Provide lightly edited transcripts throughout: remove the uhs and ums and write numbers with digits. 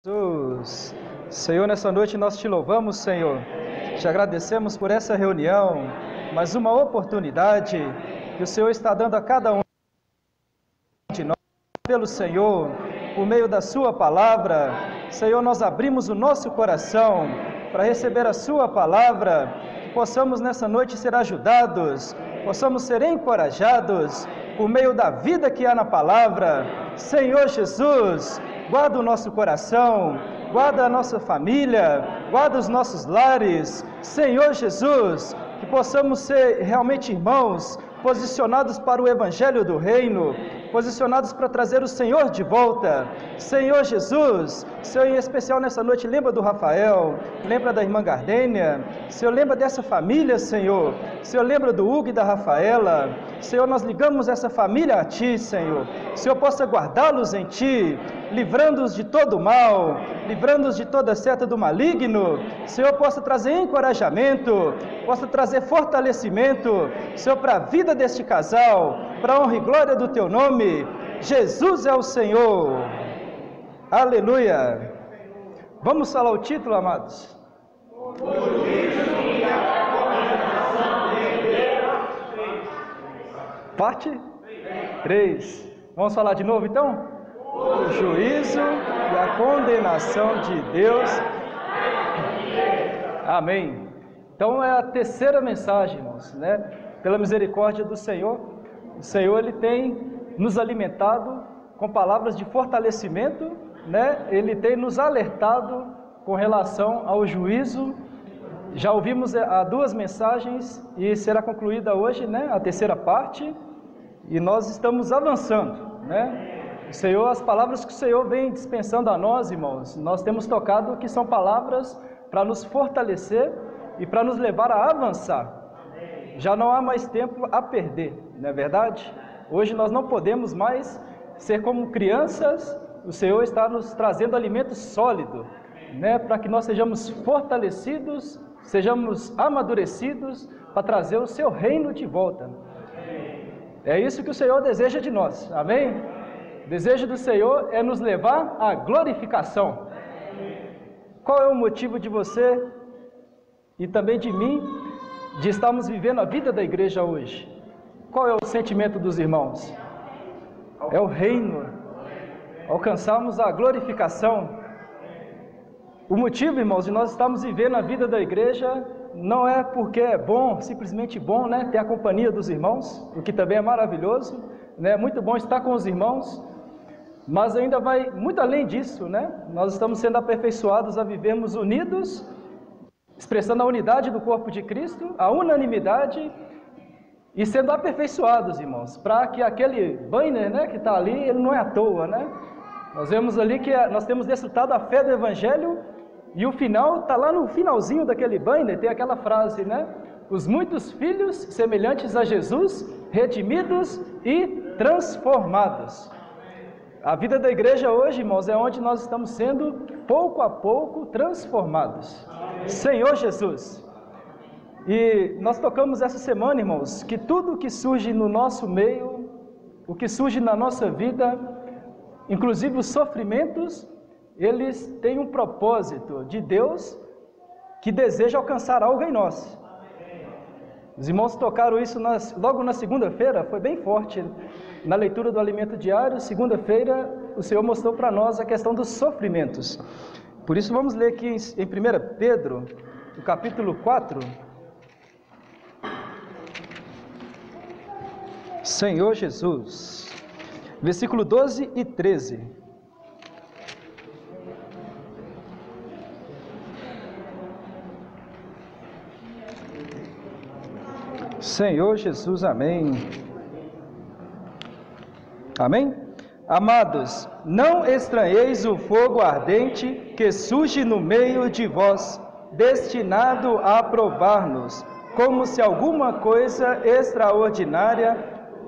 Jesus. Senhor, nessa noite nós te louvamos, Senhor. Te agradecemos por essa reunião, mais uma oportunidade que o Senhor está dando a cada um de nós, pelo Senhor, por meio da sua palavra. Senhor, nós abrimos o nosso coração para receber a sua palavra, que possamos nessa noite ser ajudados, possamos ser encorajados por meio da vida que há na palavra. Senhor Jesus, guarda o nosso coração, guarda a nossa família, guarda os nossos lares. Senhor Jesus, que possamos ser realmente irmãos, posicionados para o Evangelho do Reino, posicionados para trazer o Senhor de volta. Senhor Jesus, Senhor, em especial nessa noite, lembra do Rafael, lembra da irmã Gardênia, Senhor, lembra dessa família, Senhor. Senhor, lembra do Hugo e da Rafaela. Senhor, nós ligamos essa família a Ti, Senhor. Senhor, possa guardá-los em Ti, livrando-os de todo o mal, livrando-os de toda seta do maligno. Senhor, possa trazer encorajamento, possa trazer fortalecimento, Senhor, para a vida deste casal, para a honra e glória do Teu nome. Jesus é o Senhor. Aleluia. Vamos falar o título, amados? Parte 3. Vamos falar de novo, então? O juízo e a condenação de Deus. Amém. Então é a terceira mensagem, irmãos, né? Pela misericórdia do Senhor, o Senhor, Ele tem nos alimentado com palavras de fortalecimento, né? Ele tem nos alertado com relação ao juízo. Já ouvimos há 2 mensagens e será concluída hoje, né? A terceira parte, e nós estamos avançando, né? O Senhor, as palavras que o Senhor vem dispensando a nós, irmãos, nós temos tocado que são palavras para nos fortalecer e para nos levar a avançar. Já não há mais tempo a perder, não é verdade? Hoje nós não podemos mais ser como crianças. O Senhor está nos trazendo alimento sólido, né? Para que nós sejamos fortalecidos, sejamos amadurecidos, para trazer o seu reino de volta. É isso que o Senhor deseja de nós, amém? O desejo do Senhor é nos levar à glorificação. Qual é o motivo de você e também de mim de estarmos vivendo a vida da igreja hoje? Qual é o sentimento dos irmãos? É o reino, alcançarmos a glorificação. O motivo, irmãos, de nós estarmos vivendo a vida da igreja não é porque é bom, simplesmente bom, né, ter a companhia dos irmãos, o que também é maravilhoso, né, muito bom estar com os irmãos, mas ainda vai muito além disso, né? Nós estamos sendo aperfeiçoados a vivermos unidos, expressando a unidade do corpo de Cristo, a unanimidade, e sendo aperfeiçoados, irmãos, para que aquele banner, né, que está ali, ele não é à toa, né? Nós vemos ali que nós temos desfrutado a fé do Evangelho, e o final está lá no finalzinho daquele banner, tem aquela frase, né? Os muitos filhos semelhantes a Jesus, redimidos e transformados. A vida da igreja hoje, irmãos, é onde nós estamos sendo, pouco a pouco, transformados. Senhor Jesus. E nós tocamos essa semana, irmãos, que tudo que surge no nosso meio, o que surge na nossa vida, inclusive os sofrimentos, eles têm um propósito de Deus que deseja alcançar algo em nós. Os irmãos tocaram isso logo na segunda-feira, foi bem forte. Na leitura do alimento diário, segunda-feira, o Senhor mostrou para nós a questão dos sofrimentos. Por isso vamos ler aqui em 1 Pedro, no capítulo 4. Senhor Jesus, versículo 12 e 13. Senhor Jesus, amém. Amém? Amados, não estranheis o fogo ardente que surge no meio de vós, destinado a provar-nos, como se alguma coisa extraordinária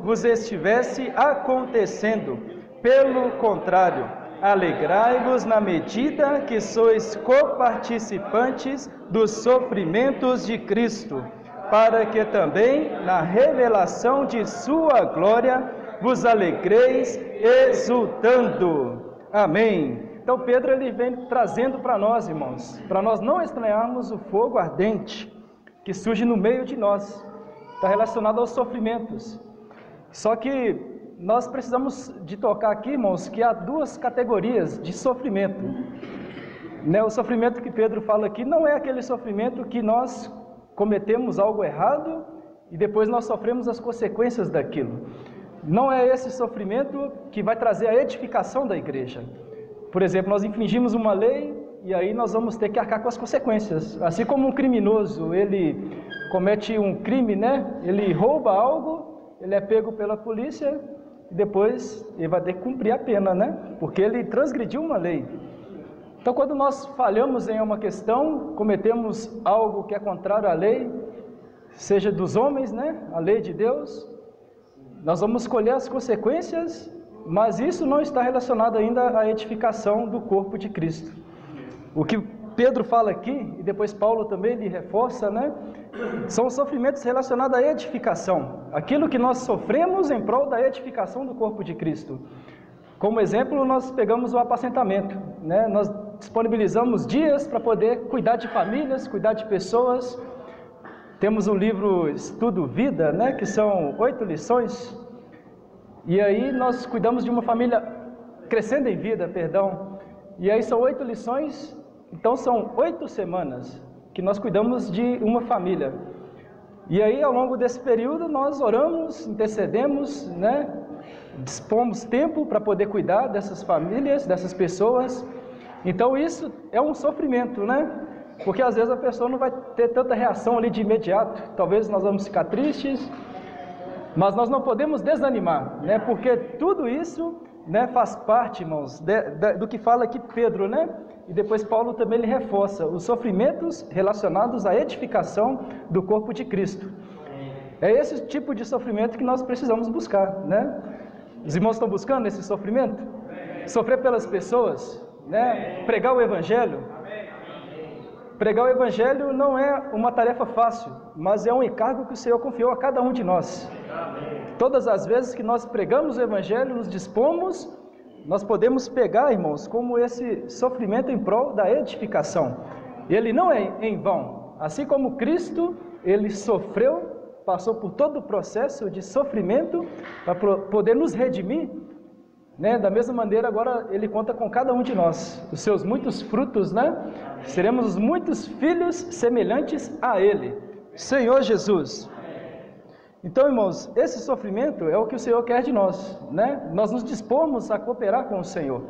vos estivesse acontecendo. Pelo contrário, alegrai-vos na medida que sois coparticipantes dos sofrimentos de Cristo, para que também na revelação de sua glória vos alegreis exultando. Amém. Então Pedro ele vem trazendo para nós, irmãos, para nós não estranharmos o fogo ardente que surge no meio de nós. Está relacionado aos sofrimentos. Só que nós precisamos de tocar aqui, irmãos, que há duas categorias de sofrimento. O sofrimento que Pedro fala aqui não é aquele sofrimento que nós cometemos algo errado e depois nós sofremos as consequências daquilo. Não é esse sofrimento que vai trazer a edificação da igreja. Por exemplo, nós infringimos uma lei e aí nós vamos ter que arcar com as consequências. Assim como um criminoso, ele comete um crime, ele rouba algo, ele é pego pela polícia e depois ele vai ter que cumprir a pena, porque ele transgrediu uma lei. Então, quando nós falhamos em uma questão, cometemos algo que é contrário à lei, seja dos homens, a lei de Deus, nós vamos colher as consequências, mas isso não está relacionado ainda à edificação do corpo de Cristo. O que Pedro fala aqui, e depois Paulo também lhe reforça, são os sofrimentos relacionados à edificação, aquilo que nós sofremos em prol da edificação do corpo de Cristo. Como exemplo, nós pegamos o apacentamento, nós disponibilizamos dias para poder cuidar de famílias, cuidar de pessoas. Temos o livro Estudo Vida, que são 8 lições, e aí nós cuidamos de uma família crescendo em vida, e aí são 8 lições, então são 8 semanas que nós cuidamos de uma família. E aí ao longo desse período nós oramos, intercedemos, dispomos tempo para poder cuidar dessas famílias, dessas pessoas. Então isso é um sofrimento, porque às vezes a pessoa não vai ter tanta reação ali de imediato, talvez nós vamos ficar tristes, mas nós não podemos desanimar, porque tudo isso faz parte, irmãos, do que fala aqui Pedro, e depois Paulo também lhe reforça, os sofrimentos relacionados à edificação do corpo de Cristo. É esse tipo de sofrimento que nós precisamos buscar, Os irmãos estão buscando esse sofrimento? Sofrer pelas pessoas, pregar o Evangelho. Pregar o Evangelho não é uma tarefa fácil, mas é um encargo que o Senhor confiou a cada um de nós. Todas as vezes que nós pregamos o Evangelho, nos dispomos, nós podemos pegar, irmãos, como esse sofrimento em prol da edificação. Ele não é em vão. Assim como Cristo, ele sofreu, passou por todo o processo de sofrimento para poder nos redimir, da mesma maneira agora ele conta com cada um de nós, os seus muitos frutos, seremos os muitos filhos semelhantes a ele, Senhor Jesus. Então, irmãos, esse sofrimento é o que o Senhor quer de nós, nós nos dispomos a cooperar com o Senhor.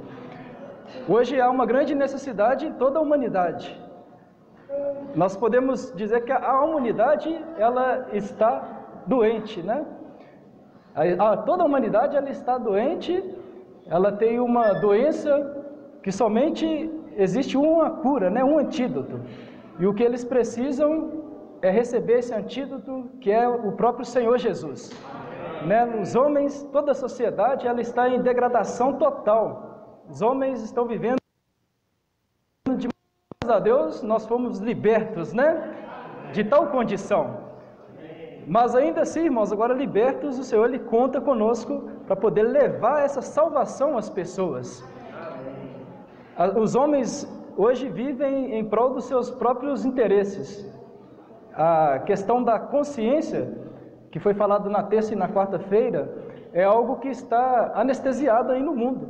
Hoje há uma grande necessidade em toda a humanidade. Nós podemos dizer que a humanidade, ela está doente, Toda a humanidade, ela está doente, ela tem uma doença que somente existe uma cura, um antídoto. E o que eles precisam é receber esse antídoto, que é o próprio Senhor Jesus. Os homens, toda a sociedade, ela está em degradação total. Os homens estão vivendo de graças a Deus, nós fomos libertos, de tal condição. Mas ainda assim, irmãos, agora libertos, o Senhor, ele conta conosco para poder levar essa salvação às pessoas. Os homens hoje vivem em prol dos seus próprios interesses. A questão da consciência, que foi falado na terça e na quarta-feira, é algo que está anestesiado aí no mundo.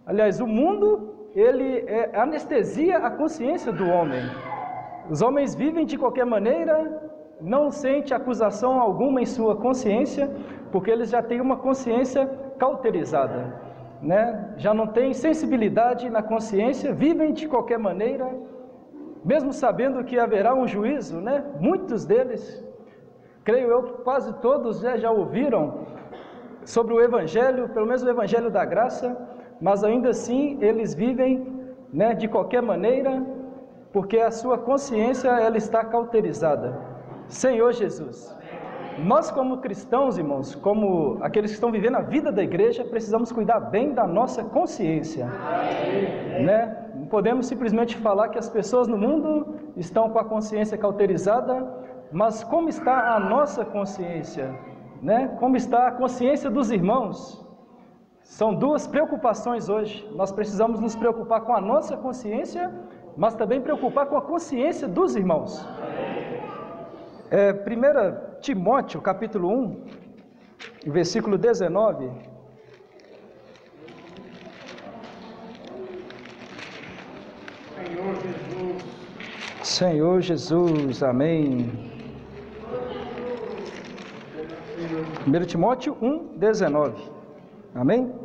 Aliás, o mundo, ele anestesia a consciência do homem. Os homens vivem de qualquer maneira, não sente acusação alguma em sua consciência, porque eles já têm uma consciência cauterizada, já não têm sensibilidade na consciência, vivem de qualquer maneira, mesmo sabendo que haverá um juízo, muitos deles, creio eu que quase todos já ouviram sobre o Evangelho, pelo menos o Evangelho da graça, mas ainda assim eles vivem de qualquer maneira, porque a sua consciência ela está cauterizada. Senhor Jesus, nós como cristãos, irmãos, como aqueles que estão vivendo a vida da igreja, precisamos cuidar bem da nossa consciência, Não podemos simplesmente falar que as pessoas no mundo estão com a consciência cauterizada, mas como está a nossa consciência, Como está a consciência dos irmãos? São duas preocupações hoje. Nós precisamos nos preocupar com a nossa consciência, mas também preocupar com a consciência dos irmãos. 1 Timóteo, capítulo 1, versículo 19. Senhor Jesus, amém. 1 Timóteo 1, 19. Amém?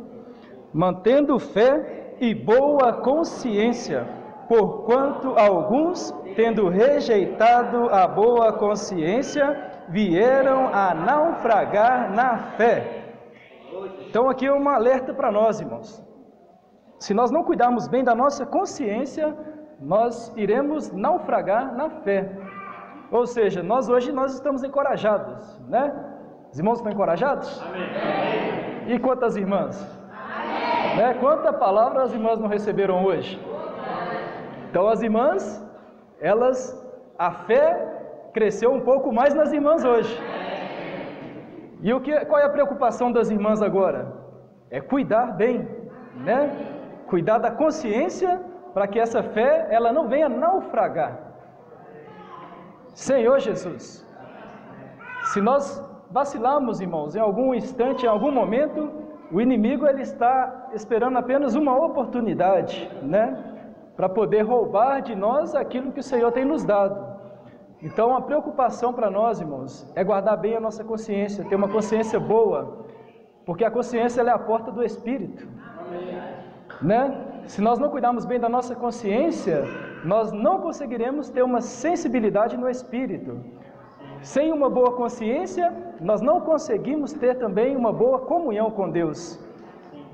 Mantendo fé e boa consciência, porquanto alguns, tendo rejeitado a boa consciência, vieram a naufragar na fé. Então aqui é um alerta para nós, irmãos. Se nós não cuidarmos bem da nossa consciência, nós iremos naufragar na fé. Ou seja, hoje nós estamos encorajados, né? Os irmãos estão encorajados? Amém. E quantas irmãs? Amém. Né? Quanta palavra as irmãs não receberam hoje? Então as irmãs, a fé cresceu um pouco mais nas irmãs hoje. E qual é a preocupação das irmãs agora? É cuidar bem, né? Cuidar da consciência para que essa fé ela não venha naufragar. Senhor Jesus, se nós vacilarmos, irmãos, em algum instante, em algum momento, o inimigo ele está esperando apenas uma oportunidade, né, para poder roubar de nós aquilo que o Senhor tem nos dado. Então, a preocupação para nós, irmãos, é guardar bem a nossa consciência, ter uma consciência boa, porque a consciência ela é a porta do Espírito, né? Se nós não cuidarmos bem da nossa consciência, nós não conseguiremos ter uma sensibilidade no Espírito. Sem uma boa consciência, nós não conseguimos ter também uma boa comunhão com Deus.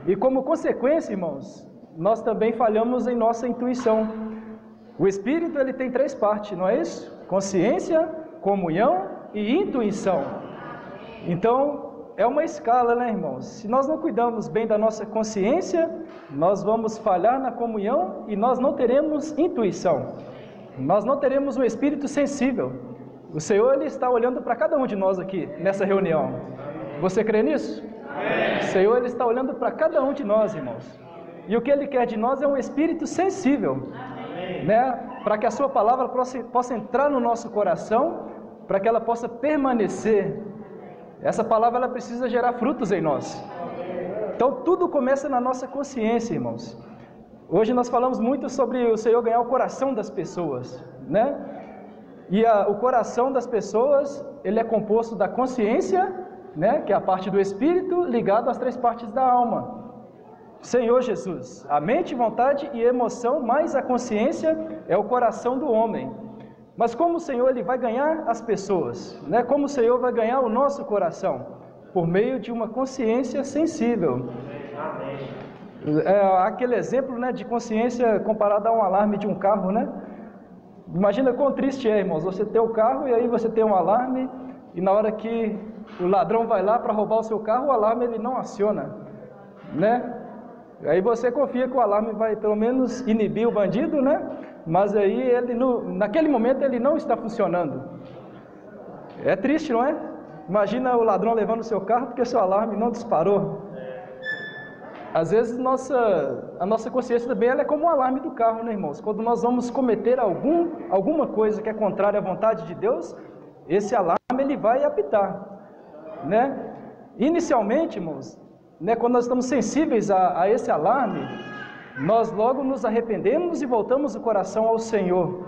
E como consequência, irmãos, nós também falhamos em nossa intuição. O Espírito ele tem 3 partes, não é isso? Consciência, comunhão e intuição. Então, é uma escala, né, irmãos? Se nós não cuidamos bem da nossa consciência, nós vamos falhar na comunhão e nós não teremos intuição. Nós não teremos um espírito sensível. O Senhor ele está olhando para cada um de nós aqui, nessa reunião. Você crê nisso? Amém. O Senhor ele está olhando para cada um de nós, irmãos. E o que Ele quer de nós é um espírito sensível, né? Para que a sua palavra possa entrar no nosso coração, para que ela possa permanecer. Essa palavra ela precisa gerar frutos em nós. Então tudo começa na nossa consciência, irmãos. Hoje nós falamos muito sobre o Senhor ganhar o coração das pessoas, né? E o coração das pessoas, ele é composto da consciência, né, que é a parte do espírito, ligado às 3 partes da alma. Senhor Jesus, a mente, vontade e emoção, mais a consciência é o coração do homem. Mas como o Senhor ele vai ganhar as pessoas, né? Como o Senhor vai ganhar o nosso coração? Por meio de uma consciência sensível. Aquele exemplo, né, de consciência comparado a um alarme de um carro, né? Imagina quão triste é, irmãos, você ter o carro e aí você tem um alarme e na hora que o ladrão vai lá para roubar o seu carro, o alarme ele não aciona, né? Aí você confia que o alarme vai pelo menos inibir o bandido, né? Mas aí ele naquele momento ele não está funcionando. É triste, não é? Imagina o ladrão levando o seu carro porque seu alarme não disparou. Às vezes a nossa consciência também ela é como o alarme do carro, né, irmãos? Quando nós vamos cometer alguma coisa que é contrária à vontade de Deus, esse alarme ele vai apitar, né? Inicialmente, irmãos, né, quando nós estamos sensíveis a esse alarme, nós logo nos arrependemos e voltamos o coração ao Senhor.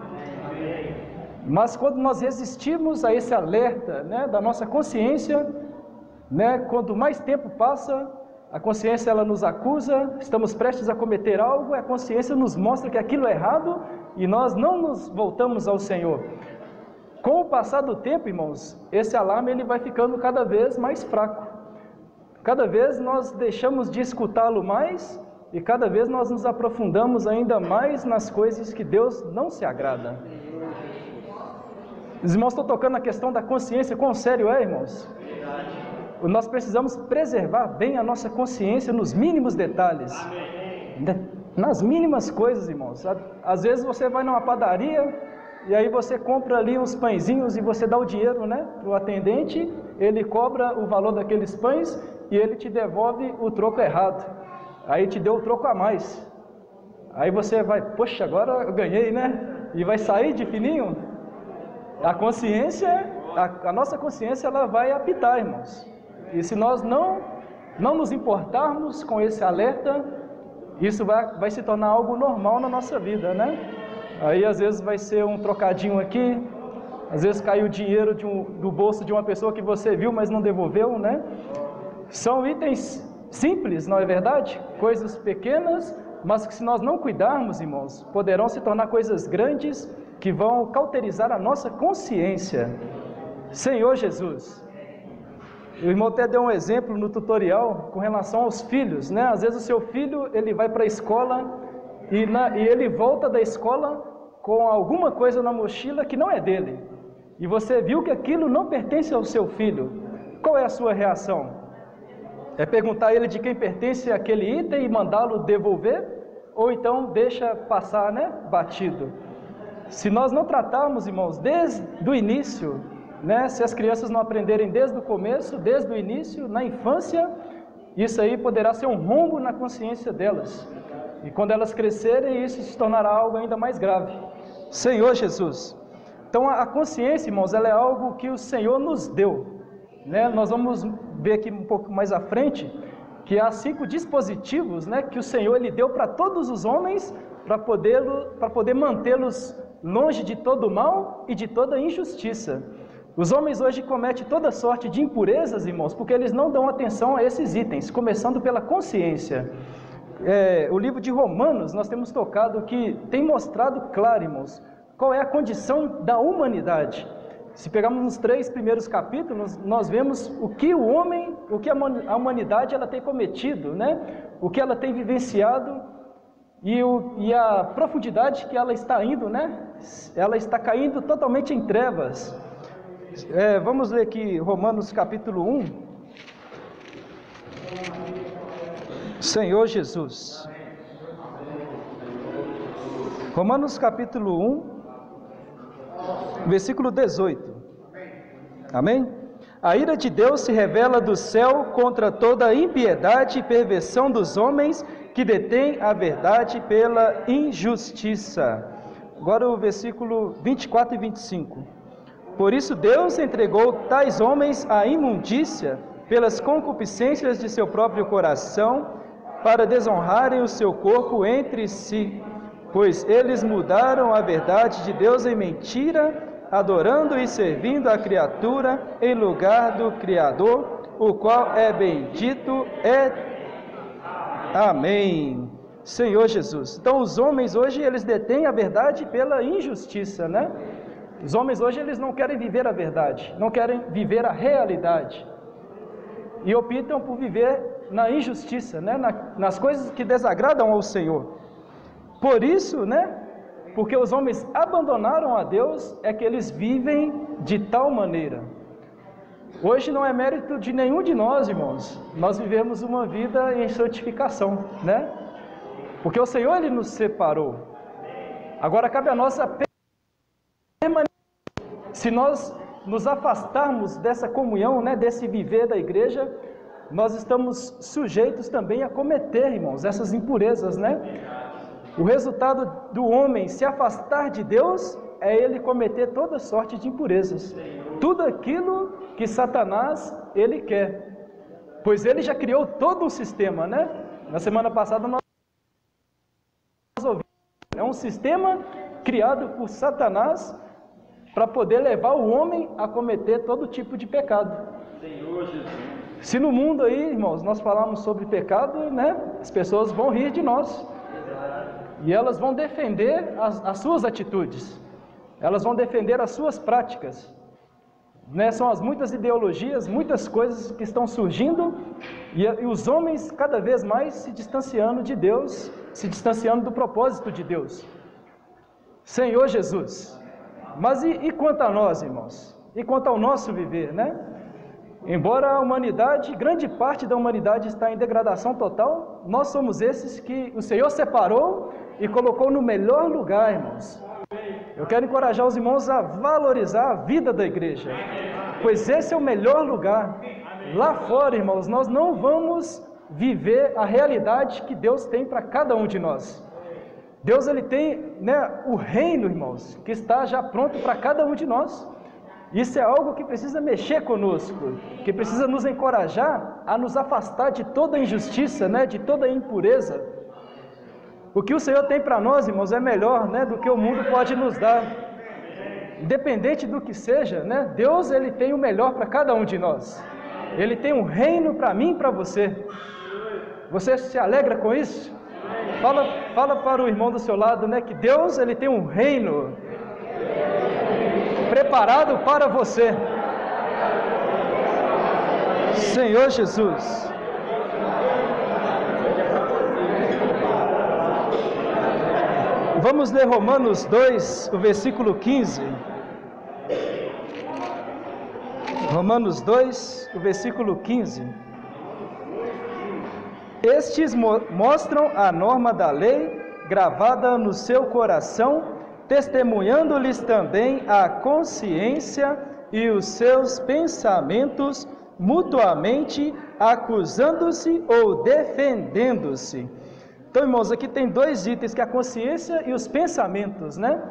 Mas quando nós resistimos a esse alerta, né, da nossa consciência, né, quando mais tempo passa, a consciência ela nos acusa, estamos prestes a cometer algo, a consciência nos mostra que aquilo é errado e nós não nos voltamos ao Senhor. Com o passar do tempo, irmãos, esse alarme ele vai ficando cada vez mais fraco. Cada vez nós deixamos de escutá-lo mais e cada vez nós nos aprofundamos ainda mais nas coisas que Deus não se agrada. Os irmãos estão tocando na questão da consciência, quão sério é, irmãos? Nós precisamos preservar bem a nossa consciência nos mínimos detalhes, nas mínimas coisas, irmãos. Às vezes você vai numa padaria e aí você compra ali uns pãezinhos e você dá o dinheiro, né, para o atendente, ele cobra o valor daqueles pães e ele te devolve o troco errado. Aí te deu o troco a mais. Aí você vai, poxa, agora eu ganhei, né? E vai sair de fininho. A consciência, a nossa consciência, ela vai apitar, irmãos. E se nós não nos importarmos com esse alerta, isso vai se tornar algo normal na nossa vida, né? Aí às vezes vai ser um trocadinho aqui, às vezes caiu o dinheiro do bolso de uma pessoa que você viu, mas não devolveu, né? São itens simples, não é verdade? Coisas pequenas, mas que se nós não cuidarmos, irmãos, poderão se tornar coisas grandes que vão cauterizar a nossa consciência. Senhor Jesus, o irmão até deu um exemplo no tutorial com relação aos filhos, né? Às vezes o seu filho, ele vai para a escola e ele volta da escola com alguma coisa na mochila que não é dele. E você viu que aquilo não pertence ao seu filho. Qual é a sua reação? É perguntar a ele de quem pertence aquele item e mandá-lo devolver? Ou então deixa passar, né? Batido. Se nós não tratarmos, irmãos, desde o início, né? Se as crianças não aprenderem desde o começo, desde o início, na infância, isso aí poderá ser um rombo na consciência delas. E quando elas crescerem, isso se tornará algo ainda mais grave. Senhor Jesus. Então a consciência, irmãos, ela é algo que o Senhor nos deu, né? Nós vamos ver aqui um pouco mais à frente que há 5 dispositivos, né, que o Senhor ele deu para todos os homens para poder mantê-los longe de todo mal e de toda injustiça. Os homens hoje cometem toda sorte de impurezas, irmãos, porque eles não dão atenção a esses itens, começando pela consciência. O livro de Romanos, nós temos tocado que tem mostrado claro, irmãos, qual é a condição da humanidade. Se pegarmos os 3 primeiros capítulos, nós vemos o que a humanidade ela tem cometido, né? O que ela tem vivenciado e a profundidade que ela está indo, né? Ela está caindo totalmente em trevas. Vamos ler aqui Romanos capítulo 1. Senhor Jesus. Romanos capítulo 1. Versículo 18. Amém? A ira de Deus se revela do céu contra toda a impiedade e perversão dos homens que detêm a verdade pela injustiça. Agora o versículo 24 e 25. Por isso Deus entregou tais homens à imundícia pelas concupiscências de seu próprio coração, para desonrarem o seu corpo entre si, pois eles mudaram a verdade de Deus em mentira, adorando e servindo a criatura em lugar do Criador, o qual é bendito. Amém. Senhor Jesus. Então os homens hoje, eles detêm a verdade pela injustiça, né? Os homens hoje, eles não querem viver a verdade, não querem viver a realidade, e optam por viver na injustiça, né? Nas coisas que desagradam ao Senhor. Por isso, né? Porque os homens abandonaram a Deus, é que eles vivem de tal maneira. Hoje não é mérito de nenhum de nós, irmãos, nós vivemos uma vida em santificação, né? Porque o Senhor, Ele nos separou. Agora cabe a nós permanecer. Se nós nos afastarmos dessa comunhão, né, desse viver da igreja, nós estamos sujeitos também a cometer, irmãos, essas impurezas, né? O resultado do homem se afastar de Deus é ele cometer toda sorte de impurezas. Tudo aquilo que Satanás, ele quer. Pois ele já criou todo um sistema, né? Na semana passada nós ouvimos. É um sistema criado por Satanás para poder levar o homem a cometer todo tipo de pecado. Senhor Jesus. Se no mundo aí, irmãos, nós falamos sobre pecado, né? As pessoas vão rir de nós. E elas vão defender as suas atitudes, elas vão defender as suas práticas, né? São as muitas ideologias, muitas coisas que estão surgindo, e os homens cada vez mais se distanciando de Deus, se distanciando do propósito de Deus. Senhor Jesus. Mas e quanto a nós, irmãos? E quanto ao nosso viver, né? Embora a humanidade, grande parte da humanidade está em degradação total, nós somos esses que o Senhor separou e colocou no melhor lugar, irmãos. Eu quero encorajar os irmãos a valorizar a vida da igreja, pois esse é o melhor lugar. lá fora, irmãos, nós não vamos viver a realidade que Deus tem para cada um de nós. Deus, ele tem, né, o reino, irmãos, que está já pronto para cada um de nós. Isso é algo que precisa mexer conosco, que precisa nos encorajar a nos afastar de toda injustiça, né, de toda impureza. O que o Senhor tem para nós, irmãos, é melhor, né, do que o mundo pode nos dar. Independente do que seja, né, Deus, ele tem o melhor para cada um de nós. Ele tem um reino para mim e para você. Você se alegra com isso? Fala para o irmão do seu lado, né, que Deus, ele tem um reino preparado para você. Senhor Jesus. Vamos ler Romanos 2, o versículo 15. Romanos 2, o versículo 15. Estes mostram a norma da lei gravada no seu coração, testemunhando-lhes também a consciência e os seus pensamentos, mutuamente acusando-se ou defendendo-se. Então, irmãos, aqui tem dois itens, que é a consciência e os pensamentos, né?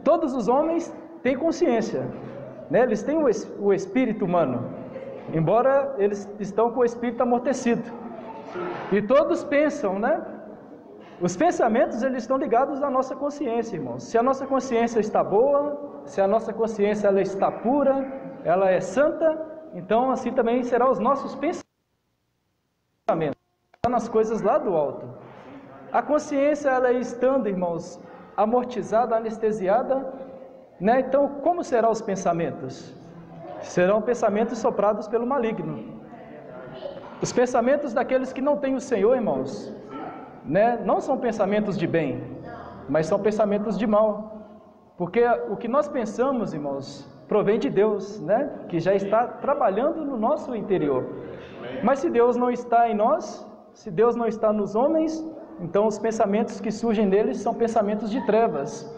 Todos os homens têm consciência, né? Eles têm o espírito humano, embora eles estão com o espírito amortecido. E todos pensam, né? Os pensamentos, eles estão ligados à nossa consciência, irmãos. Se a nossa consciência está boa, se a nossa consciência ela está pura, ela é santa, então assim também serão os nossos pensamentos, nas coisas lá do alto. A consciência, ela estando, irmãos, amortizada, anestesiada, né? Então, como serão os pensamentos? Serão pensamentos soprados pelo maligno. Os pensamentos daqueles que não têm o Senhor, irmãos, né? Não são pensamentos de bem, mas são pensamentos de mal. Porque o que nós pensamos, irmãos, provém de Deus, né? Que já está trabalhando no nosso interior. Mas se Deus não está em nós, se Deus não está nos homens, então os pensamentos que surgem neles são pensamentos de trevas.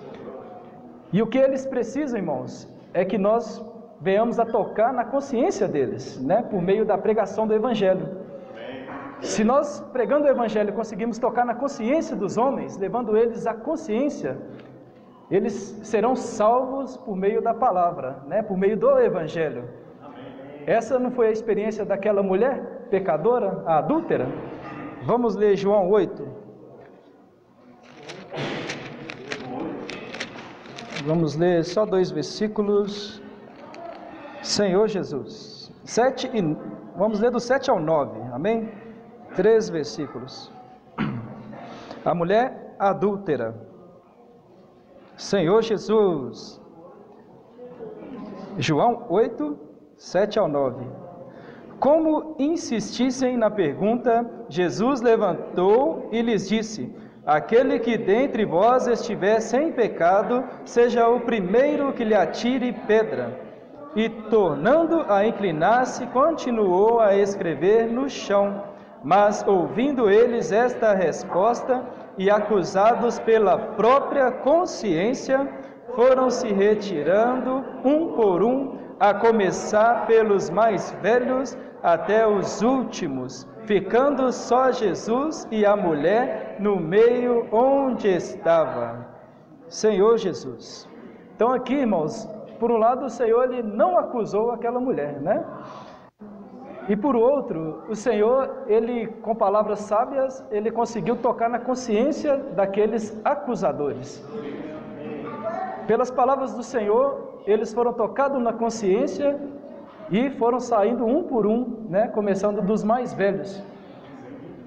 E o que eles precisam, irmãos, é que nós venhamos a tocar na consciência deles, né? Por meio da pregação do Evangelho. Se nós, pregando o Evangelho, conseguimos tocar na consciência dos homens, levando eles à consciência, eles serão salvos por meio da palavra, né? Por meio do Evangelho. Essa não foi a experiência daquela mulher pecadora, a adúltera? Vamos ler João 8. Vamos ler só 2 versículos. Senhor Jesus. Vamos ler do 7 ao 9, amém? 3 versículos. A mulher adúltera. Senhor Jesus. João 8, 7 ao 9. Como insistissem na pergunta, Jesus levantou e lhes disse: aquele que dentre vós estiver sem pecado, seja o primeiro que lhe atire pedra. E tornando a inclinar-se, continuou a escrever no chão. Mas ouvindo eles esta resposta, e acusados pela própria consciência, foram se retirando um por um, a começar pelos mais velhos até os últimos, ficando só Jesus e a mulher no meio onde estava. Senhor Jesus. Então aqui, irmãos, por um lado o Senhor, ele não acusou aquela mulher, né? E por outro, o Senhor, ele com palavras sábias, ele conseguiu tocar na consciência daqueles acusadores. Pelas palavras do Senhor, eles foram tocados na consciência e foram saindo um por um, né? Começando dos mais velhos.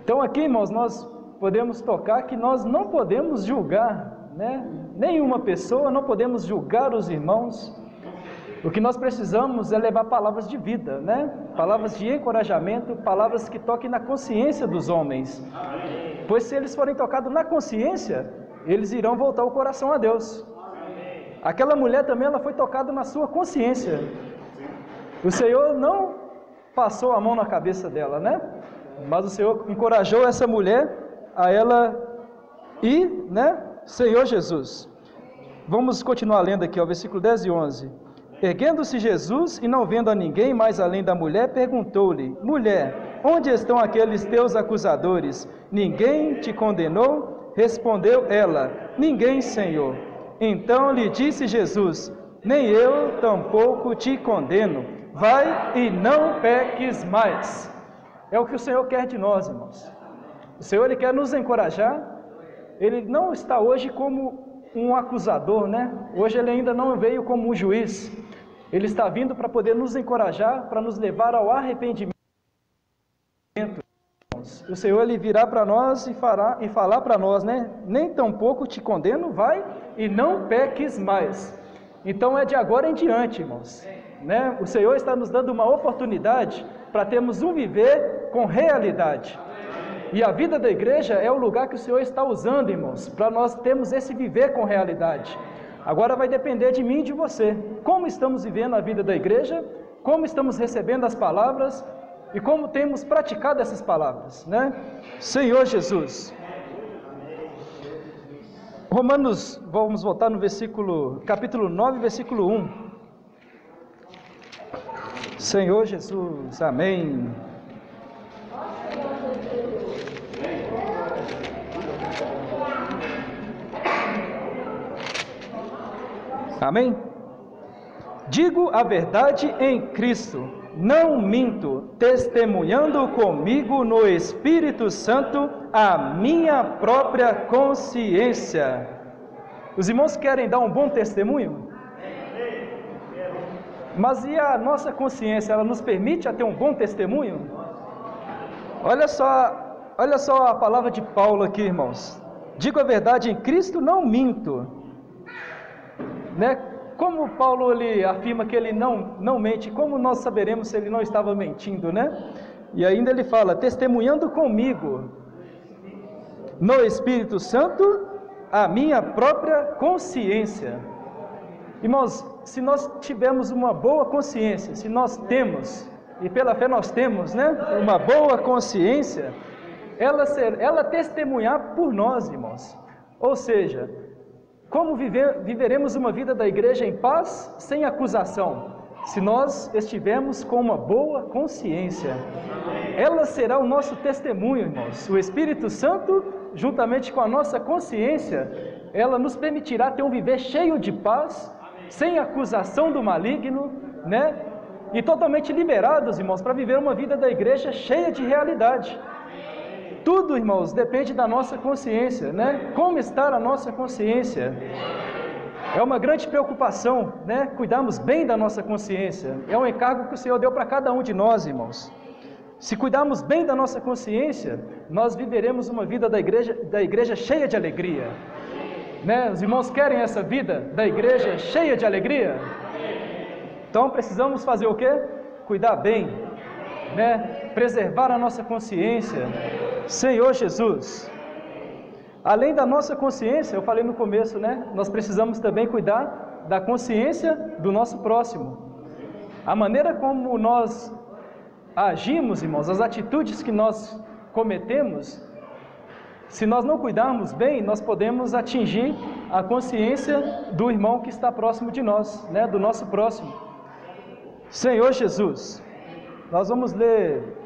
Então aqui, irmãos, nós podemos tocar que nós não podemos julgar, né? Nenhuma pessoa, não podemos julgar os irmãos. O que nós precisamos é levar palavras de vida, né? Palavras de encorajamento, palavras que toquem na consciência dos homens. Pois se eles forem tocados na consciência, eles irão voltar o coração a Deus. Aquela mulher também, ela foi tocada na sua consciência. O Senhor não passou a mão na cabeça dela, né? Mas o Senhor encorajou essa mulher a ela ir, né? Senhor Jesus. Vamos continuar lendo aqui, ó, versículo 10 e 11. Erguendo-se Jesus e não vendo a ninguém mais além da mulher, perguntou-lhe: Mulher, onde estão aqueles teus acusadores? Ninguém te condenou? Respondeu ela: Ninguém, Senhor. Então lhe disse Jesus: Nem eu tampouco te condeno. Vai e não peques mais. É o que o Senhor quer de nós, irmãos. O Senhor, Ele quer nos encorajar. Ele não está hoje como um acusador, né? Hoje Ele ainda não veio como um juiz. Ele está vindo para poder nos encorajar, para nos levar ao arrependimento. O Senhor, Ele virá para nós e falar para nós, né? Nem tampouco te condeno, vai e não peques mais. Então é de agora em diante, irmãos, né? O Senhor está nos dando uma oportunidade para termos um viver com realidade. E a vida da igreja é o lugar que o Senhor está usando, irmãos, para nós termos esse viver com realidade. Agora vai depender de mim e de você. Como estamos vivendo a vida da igreja, como estamos recebendo as palavras e como temos praticado essas palavras, né? Senhor Jesus. Romanos, vamos voltar no capítulo 9, versículo 1. Senhor Jesus, amém. Amém? Digo a verdade em Cristo, não minto, testemunhando comigo no Espírito Santo a minha própria consciência. Os irmãos querem dar um bom testemunho? Mas e a nossa consciência, ela nos permite a ter um bom testemunho? Olha só a palavra de Paulo aqui, irmãos. Digo a verdade em Cristo, não minto. Né? Como Paulo ele afirma que ele não mente, como nós saberemos se ele não estava mentindo, né? E ainda ele fala, testemunhando comigo no Espírito Santo a minha própria consciência. Irmãos, se nós tivermos uma boa consciência, se nós temos, e pela fé nós temos, né? Uma boa consciência, ela testemunhar por nós, irmãos. Ou seja, como viveremos uma vida da igreja em paz, sem acusação? Se nós estivermos com uma boa consciência. Ela será o nosso testemunho, irmãos. O Espírito Santo, juntamente com a nossa consciência, ela nos permitirá ter um viver cheio de paz, sem acusação do maligno, né? E totalmente liberados, irmãos, para viver uma vida da igreja cheia de realidade. Tudo, irmãos, depende da nossa consciência, né? Como está a nossa consciência? É uma grande preocupação, né? Cuidarmos bem da nossa consciência. É um encargo que o Senhor deu para cada um de nós, irmãos. Se cuidarmos bem da nossa consciência, nós viveremos uma vida da igreja cheia de alegria. Né? Os irmãos querem essa vida da igreja cheia de alegria? Então precisamos fazer o quê? Cuidar bem, né? Preservar a nossa consciência. Senhor Jesus, além da nossa consciência, eu falei no começo, né? Nós precisamos também cuidar da consciência do nosso próximo. A maneira como nós agimos, irmãos, as atitudes que nós cometemos, se nós não cuidarmos bem, nós podemos atingir a consciência do irmão que está próximo de nós, né? Do nosso próximo. Senhor Jesus, nós vamos ler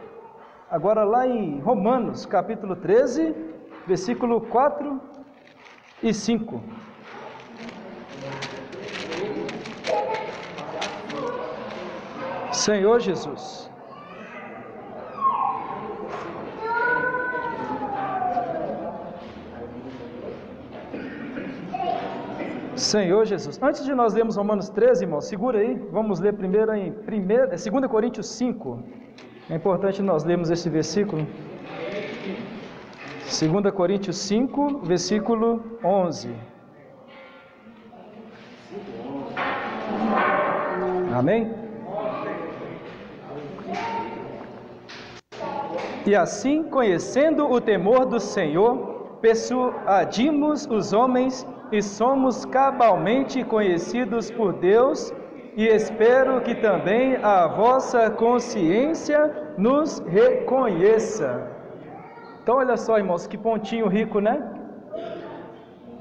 agora lá em Romanos, capítulo 13, versículo 4 e 5. Senhor Jesus. Senhor Jesus. Antes de nós lermos Romanos 13, irmãos, segura aí, vamos ler primeiro em 2 Coríntios 5. É importante nós lermos esse versículo. 2 Coríntios 5, versículo 11. Amém? E assim, conhecendo o temor do Senhor, persuadimos os homens e somos cabalmente conhecidos por Deus, e espero que também a vossa consciência nos reconheça. Então olha só, irmãos, que pontinho rico, né?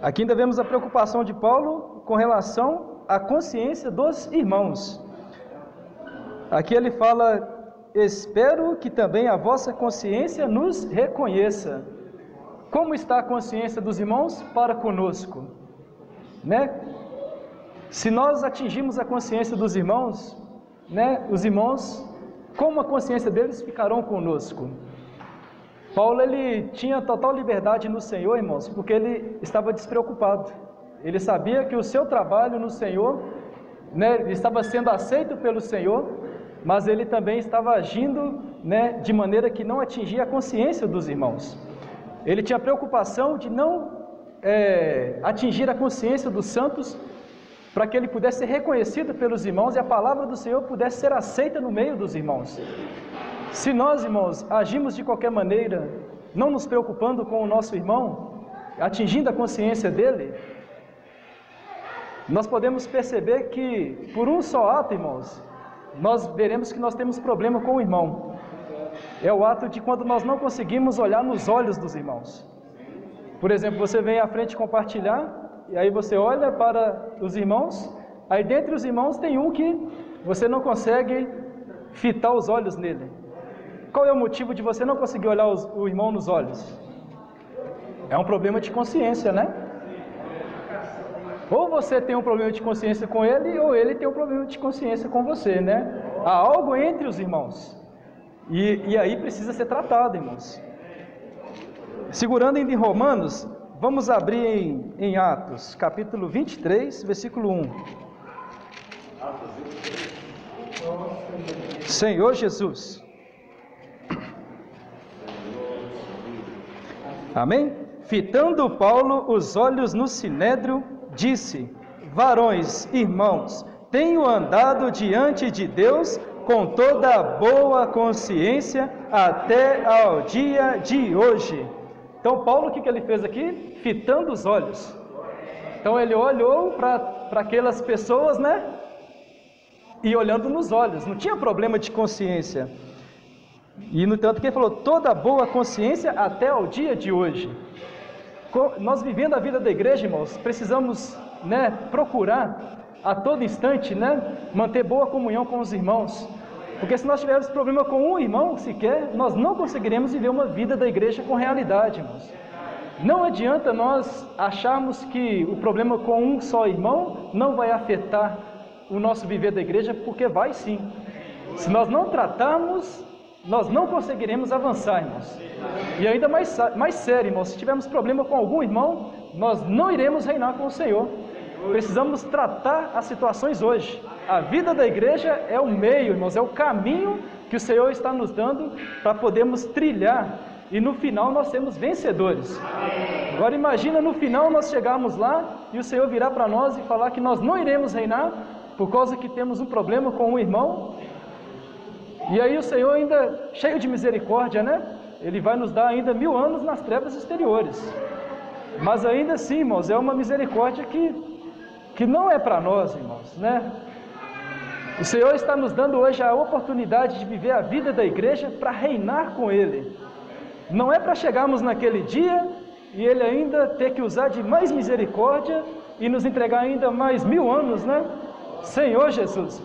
Aqui ainda vemos a preocupação de Paulo com relação a consciência dos irmãos. Aqui ele fala: espero que também a vossa consciência nos reconheça. Como está a consciência dos irmãos para conosco, né? Se nós atingirmos a consciência dos irmãos, né, os irmãos, como a consciência deles ficarão conosco? Paulo, ele tinha total liberdade no Senhor, irmãos, porque ele estava despreocupado. Ele sabia que o seu trabalho no Senhor, né, estava sendo aceito pelo Senhor, mas ele também estava agindo, né, de maneira que não atingia a consciência dos irmãos. Ele tinha preocupação de não atingir a consciência dos santos, para que ele pudesse ser reconhecido pelos irmãos e a palavra do Senhor pudesse ser aceita no meio dos irmãos. Se nós, irmãos, agimos de qualquer maneira, não nos preocupando com o nosso irmão, atingindo a consciência dele, nós podemos perceber que, por um só ato, irmãos, nós veremos que nós temos problema com o irmão. É o ato de quando nós não conseguimos olhar nos olhos dos irmãos. Por exemplo, você vem à frente compartilhar, e aí você olha para os irmãos, aí dentre os irmãos tem um que você não consegue fitar os olhos nele. Qual é o motivo de você não conseguir olhar o irmão nos olhos? É um problema de consciência, né? Ou você tem um problema de consciência com ele, ou ele tem um problema de consciência com você, né? Há algo entre os irmãos. E aí precisa ser tratado, irmãos. Segurando ainda em Romanos, vamos abrir em Atos, capítulo 23, versículo 1. Senhor Jesus. Amém? Fitando Paulo os olhos no sinédrio, disse: varões, irmãos, tenho andado diante de Deus com toda a boa consciência até ao dia de hoje. Então Paulo, o que ele fez aqui? Fitando os olhos. Então ele olhou para aquelas pessoas, né? E olhando nos olhos, não tinha problema de consciência. E no tanto que ele falou, toda boa consciência até ao dia de hoje. Nós vivendo a vida da igreja, irmãos, precisamos, né, procurar a todo instante, né, manter boa comunhão com os irmãos. Porque se nós tivermos problema com um irmão sequer, nós não conseguiremos viver uma vida da igreja com realidade, irmãos. Não adianta nós acharmos que o problema com um só irmão não vai afetar o nosso viver da igreja, porque vai sim. Se nós não tratarmos, nós não conseguiremos avançar, irmãos. E ainda mais sério, irmãos, se tivermos problema com algum irmão, nós não iremos reinar com o Senhor. Precisamos tratar as situações hoje. A vida da igreja é o meio, irmãos, é o caminho que o Senhor está nos dando para podermos trilhar e no final nós sermos vencedores. Agora imagina no final nós chegarmos lá e o Senhor virar para nós e falar que nós não iremos reinar por causa que temos um problema com um irmão. E aí o Senhor ainda, cheio de misericórdia, né? Ele vai nos dar ainda 1000 anos nas trevas exteriores. Mas ainda assim, irmãos, é uma misericórdia que não é para nós, irmãos, né? O Senhor está nos dando hoje a oportunidade de viver a vida da igreja para reinar com Ele. Não é para chegarmos naquele dia e Ele ainda ter que usar de mais misericórdia e nos entregar ainda mais 1000 anos, né? Senhor Jesus,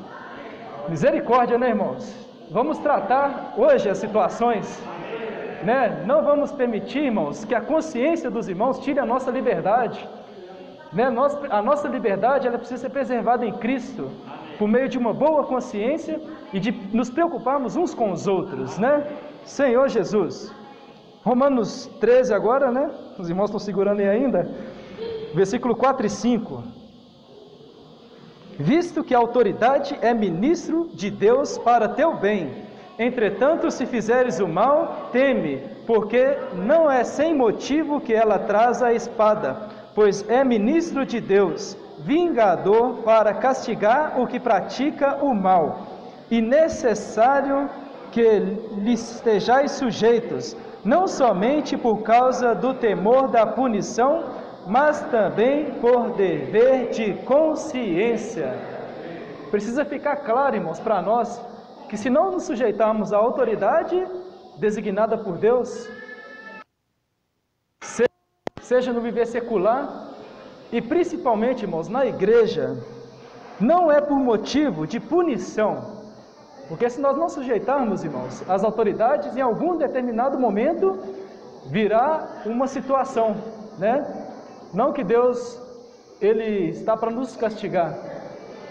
misericórdia, né, irmãos? Vamos tratar hoje as situações, né? Não vamos permitir, irmãos, que a consciência dos irmãos tire a nossa liberdade, né? A nossa liberdade, ela precisa ser preservada em Cristo, por meio de uma boa consciência e de nos preocuparmos uns com os outros, né? Senhor Jesus. Romanos 13 agora, né? Os irmãos estão segurando aí ainda. Versículo 4 e 5. Visto que a autoridade é ministro de Deus para teu bem, entretanto, se fizeres o mal, teme, porque não é sem motivo que ela traz a espada, pois é ministro de Deus, vingador para castigar o que pratica o mal, e necessário que lhe estejais sujeitos, não somente por causa do temor da punição, mas também por dever de consciência. Precisa ficar claro, irmãos, para nós, que se não nos sujeitarmos à autoridade designada por Deus, seja no viver secular, e principalmente, irmãos, na igreja, não é por motivo de punição, porque se nós não sujeitarmos, irmãos, as autoridades, em algum determinado momento virá uma situação, né? Não que Deus, Ele está para nos castigar,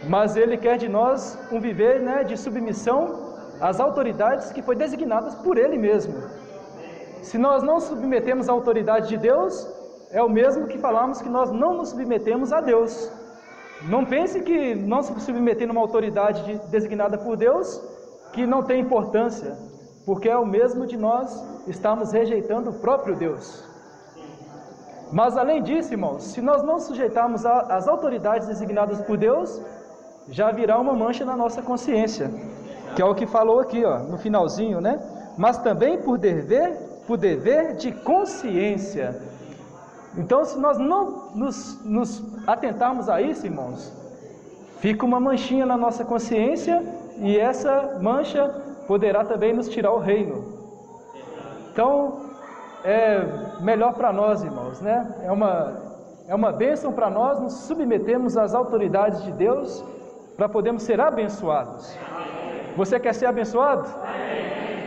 mas Ele quer de nós um viver, né, de submissão às autoridades que foi designadas por Ele mesmo. Se nós não submetemos à autoridade de Deus, é o mesmo que falarmos que nós não nos submetemos a Deus. Não pense que não se submeter a uma autoridade designada por Deus, que não tem importância, porque é o mesmo de nós estarmos rejeitando o próprio Deus. Mas além disso, irmãos, se nós não sujeitarmos às autoridades designadas por Deus, já virá uma mancha na nossa consciência, que é o que falou aqui, ó, no finalzinho, né? Mas também por dever de consciência. Então, se nós não nos atentarmos a isso, irmãos, fica uma manchinha na nossa consciência, e essa mancha poderá também nos tirar o reino. Então, é melhor para nós, irmãos, né? É uma bênção para nós nos submetermos às autoridades de Deus, para podermos ser abençoados. Você quer ser abençoado?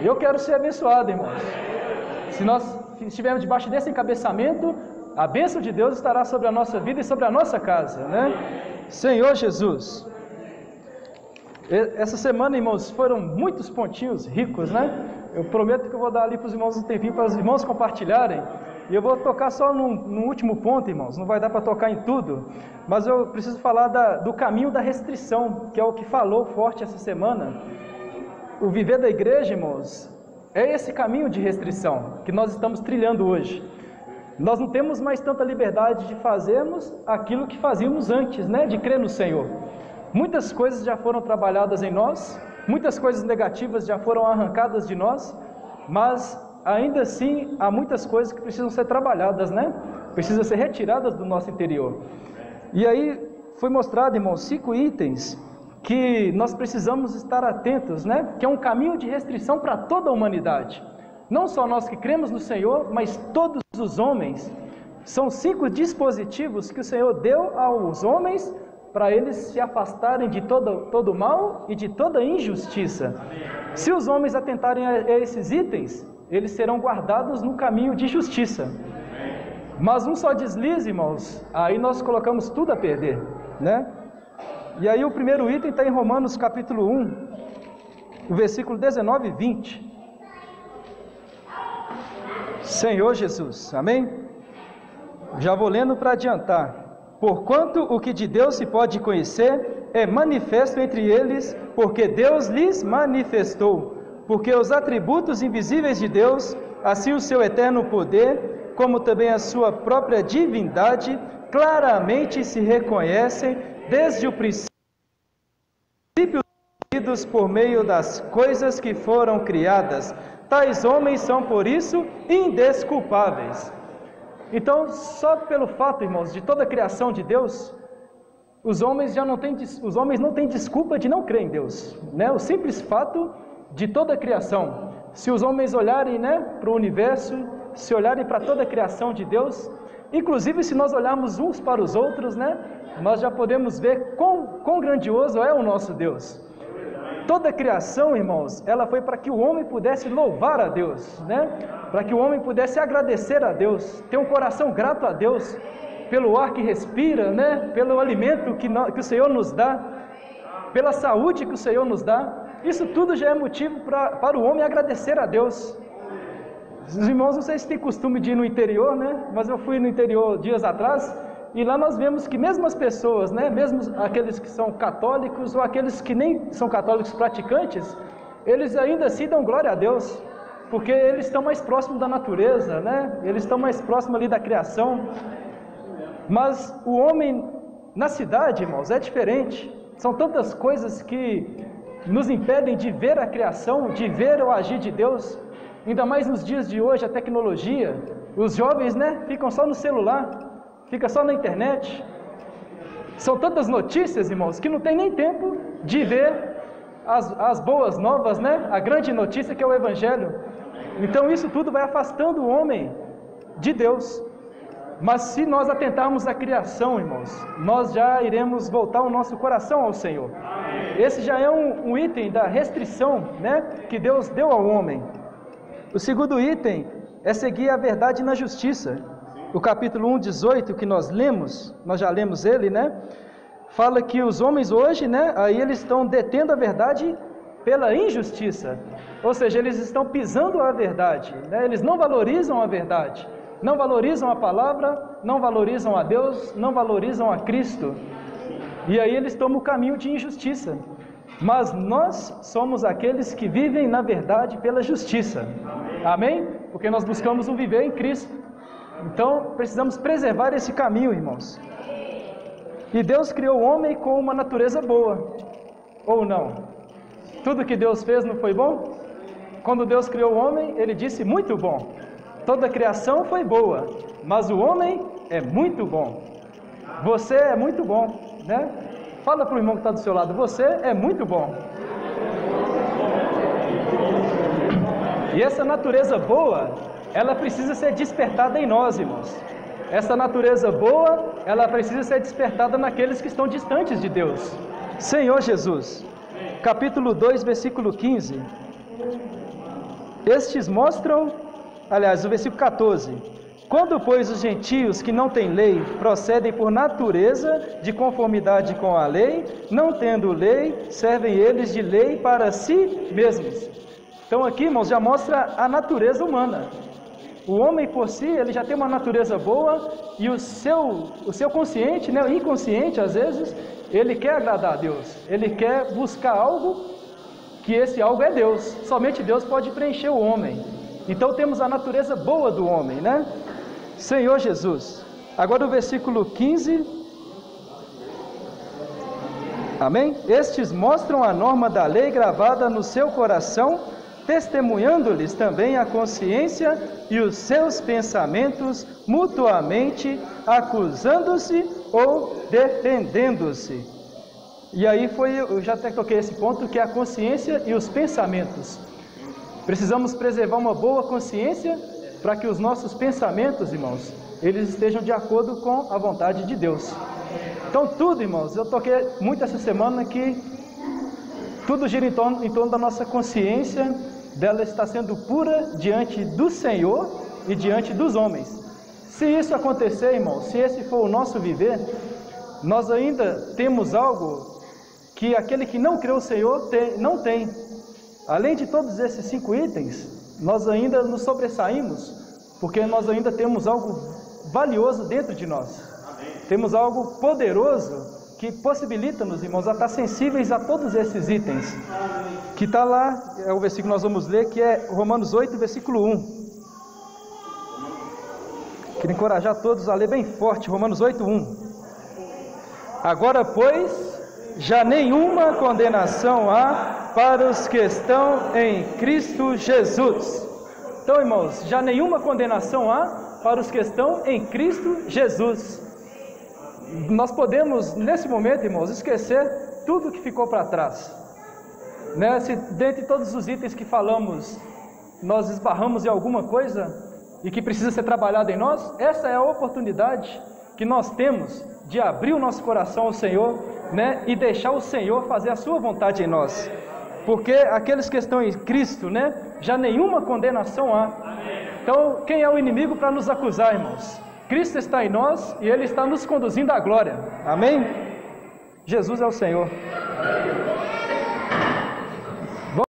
Eu quero ser abençoado, irmãos. Se nós estivermos debaixo desse encabeçamento, a bênção de Deus estará sobre a nossa vida e sobre a nossa casa, né? Senhor Jesus. Essa semana, irmãos, foram muitos pontinhos ricos, né? Eu prometo que eu vou dar ali para os irmãos um tempinho para os irmãos compartilharem. E eu vou tocar só no último ponto, irmãos. Não vai dar para tocar em tudo, mas eu preciso falar do caminho da restrição, que é o que falou forte essa semana. O viver da igreja, irmãos, é esse caminho de restrição que nós estamos trilhando hoje. Nós não temos mais tanta liberdade de fazermos aquilo que fazíamos antes, né? De crer no Senhor. Muitas coisas já foram trabalhadas em nós, muitas coisas negativas já foram arrancadas de nós, mas ainda assim há muitas coisas que precisam ser trabalhadas, né? Precisam ser retiradas do nosso interior. E aí foi mostrado, irmãos, 5 itens que nós precisamos estar atentos, né? Que é um caminho de restrição para toda a humanidade. Não só nós que cremos no Senhor, mas todos os homens. São 5 dispositivos que o Senhor deu aos homens para eles se afastarem de todo mal e de toda injustiça. Se os homens atentarem a esses itens, eles serão guardados no caminho de justiça. Mas um só deslize, irmãos, aí nós colocamos tudo a perder, né? E aí o primeiro item está em Romanos capítulo 1, o versículo 19 e 20. Senhor Jesus, amém? Já vou lendo para adiantar. Porquanto o que de Deus se pode conhecer é manifesto entre eles, porque Deus lhes manifestou. Porque os atributos invisíveis de Deus, assim o seu eterno poder, como também a sua própria divindade, claramente se reconhecem desde o princípio por meio das coisas que foram criadas. Tais homens são, por isso, indesculpáveis. Então, só pelo fato, irmãos, de toda a criação de Deus, os homens não têm desculpa de não crer em Deus, né? O simples fato de toda a criação. Se os homens olharem, né, para o universo, se olharem para toda a criação de Deus, inclusive se nós olharmos uns para os outros, né, nós já podemos ver quão grandioso é o nosso Deus. Toda a criação, irmãos, ela foi para que o homem pudesse louvar a Deus, né? Para que o homem pudesse agradecer a Deus, ter um coração grato a Deus, pelo ar que respira, né? Pelo alimento que o Senhor nos dá, pela saúde que o Senhor nos dá. Isso tudo já é motivo para o homem agradecer a Deus. Os irmãos, não sei se tem costume de ir no interior, né? Mas eu fui no interior dias atrás, e lá nós vemos que mesmo as pessoas, né, mesmo aqueles que são católicos ou aqueles que nem são católicos praticantes, eles ainda assim dão glória a Deus, porque eles estão mais próximos da natureza, né? Eles estão mais próximos ali da criação. Mas o homem na cidade, irmãos, é diferente. São tantas coisas que nos impedem de ver a criação, de ver o agir de Deus. Ainda mais nos dias de hoje, a tecnologia, os jovens, né, ficam só no celular, fica só na internet. São tantas notícias, irmãos, que não tem nem tempo de ver as boas novas, né? A grande notícia que é o Evangelho. Então isso tudo vai afastando o homem de Deus. Mas se nós atentarmos à criação, irmãos, nós já iremos voltar o nosso coração ao Senhor. Esse já é um item da restrição, né, que Deus deu ao homem. O segundo item é seguir a verdade na justiça. O capítulo 1:18 que nós já lemos ele, né, fala que os homens hoje, né, aí eles estão detendo a verdade pela injustiça. Ou seja, eles estão pisando a verdade, né, eles não valorizam a verdade. Não valorizam a palavra, não valorizam a Deus, não valorizam a Cristo. E aí eles tomam o caminho de injustiça. Mas nós somos aqueles que vivem na verdade pela justiça. Amém? Porque nós buscamos viver em Cristo. Então precisamos preservar esse caminho, irmãos. E Deus criou o homem com uma natureza boa. Ou não? Tudo que Deus fez não foi bom? Quando Deus criou o homem, Ele disse muito bom. Toda a criação foi boa, mas o homem é muito bom. Você é muito bom, né? Fala para o irmão que está do seu lado, você é muito bom. E essa natureza boa, ela precisa ser despertada em nós, irmãos. Essa natureza boa, ela precisa ser despertada naqueles que estão distantes de Deus. Senhor Jesus, capítulo 2, versículo 15. Estes mostram... Aliás, o versículo 14: quando, pois, os gentios que não têm lei procedem por natureza de conformidade com a lei, não tendo lei, servem eles de lei para si mesmos. Então aqui, irmãos, já mostra a natureza humana. O homem por si, ele já tem uma natureza boa, e o seu consciente, né, o inconsciente às vezes, ele quer agradar a Deus, ele quer buscar algo, que esse algo é Deus. Somente Deus pode preencher o homem. Então temos a natureza boa do homem, né? Senhor Jesus. Agora o versículo 15. Amém? Estes mostram a norma da lei gravada no seu coração, testemunhando-lhes também a consciência e os seus pensamentos mutuamente, acusando-se ou defendendo-se. E aí eu já até toquei esse ponto, que é a consciência e os pensamentos. Precisamos preservar uma boa consciência para que os nossos pensamentos, irmãos, eles estejam de acordo com a vontade de Deus. Então tudo, irmãos, eu toquei muito essa semana que tudo gira em torno da nossa consciência, dela está sendo pura diante do Senhor e diante dos homens. Se isso acontecer, irmãos, se esse for o nosso viver, nós ainda temos algo que aquele que não crê o Senhor não tem. Além de todos esses 5 itens, nós ainda nos sobressaímos, porque nós ainda temos algo valioso dentro de nós. Amém. Temos algo poderoso que possibilita-nos, irmãos, a estar sensíveis a todos esses itens. Amém. Que está lá, é o versículo que nós vamos ler, que é Romanos 8, versículo 1. Quero encorajar todos a ler bem forte, Romanos 8, 1. Agora, pois, já nenhuma condenação há para os que estão em Cristo Jesus. Então, irmãos, já nenhuma condenação há para os que estão em Cristo Jesus. Nós podemos, nesse momento, irmãos, esquecer tudo que ficou para trás, né? Se dentre todos os itens que falamos, nós esbarramos em alguma coisa e que precisa ser trabalhado em nós, essa é a oportunidade que nós temos de abrir o nosso coração ao Senhor, né? E deixar o Senhor fazer a sua vontade em nós. Porque aqueles que estão em Cristo, né, já nenhuma condenação há. Então, quem é o inimigo para nos acusar, irmãos? Cristo está em nós e Ele está nos conduzindo à glória. Amém? Jesus é o Senhor.